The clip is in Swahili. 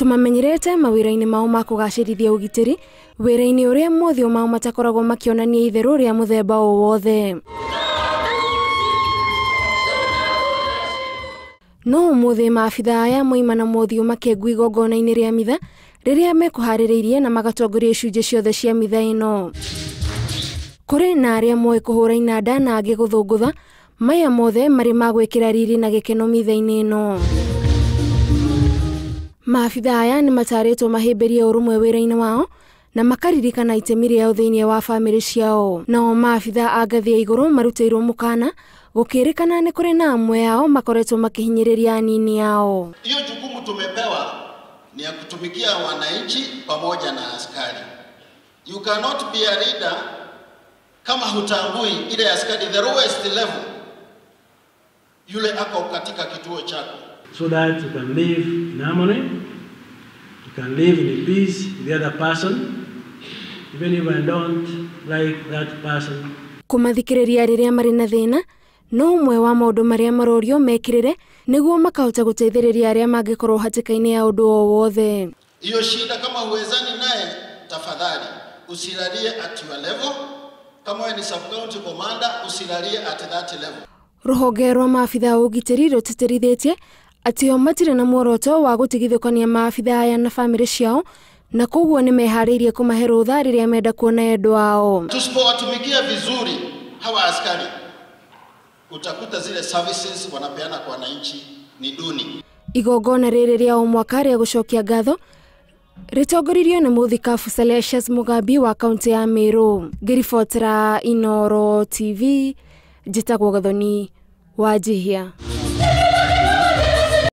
Tumamenyerete mawira-ini mao ma kugacirithia ugitiri wira-ini uria mothio mao matakoragwo makionania itheru ria muthemba o wothe. No umuthi maabithaa aya moima na mothio makengu igongona-ini ria Mitha riria mekuhaririirie na magatongoria icunjĩ ciothe cia Mitha ino. Kuri na aria moe kuhura inanda na angi guthungutha maya mothe mari magwikira riri na gikeno Mitha-ini ino. Maabithaa aya ni mataritwo mahimbirie urumwe wira-ini wao na makaririkana itemi riao thiini wa family ciao. Nao maabithaa a ngathi ya iguru marutirwo mukana gukirikana ni kuri na amwe yao makoretwo makihinyiriria anini yao. Hiyo jukumu tumepewa ni ya kutumikia wananchi pamoja na askari. You cannot be a leader kama hutambui ile askari the lowest level yule ako katika kituo chako. So that you can live in harmony, you can live in peace with the other person, even if I don't like that person. Kumathikiriria riria mari na thina no umwe wa maundu maria marorio mekirire niguo makahota guteithiriria aria mangikorwo hatikaini ya undu o wothe. Hiyo shida kama huwezani naye, tafadhali usilalie at your level. Kama wewe ni sub county commander, usilalie at that level. Ruhonge rwa maabithaa ugitiri rutitirithitie ati o matire na muoroto wa gutigithukania maabithaa aya na family ciao na koguo ni mehariirie kumahe rutha riria menda kuona endwa ao. Tusipowatumikia vizuri hawa askari, utakuta zile services wanapeana kwa wananchi ni duni. Igongona riri ria o mwaka ria gucokia ngatho ritongoririo ni muthikabu Celestius Mugambi wa kaunti ya Inooro. Ngiribotera Inooro TV, njitagwo Gathoni wa Jihia.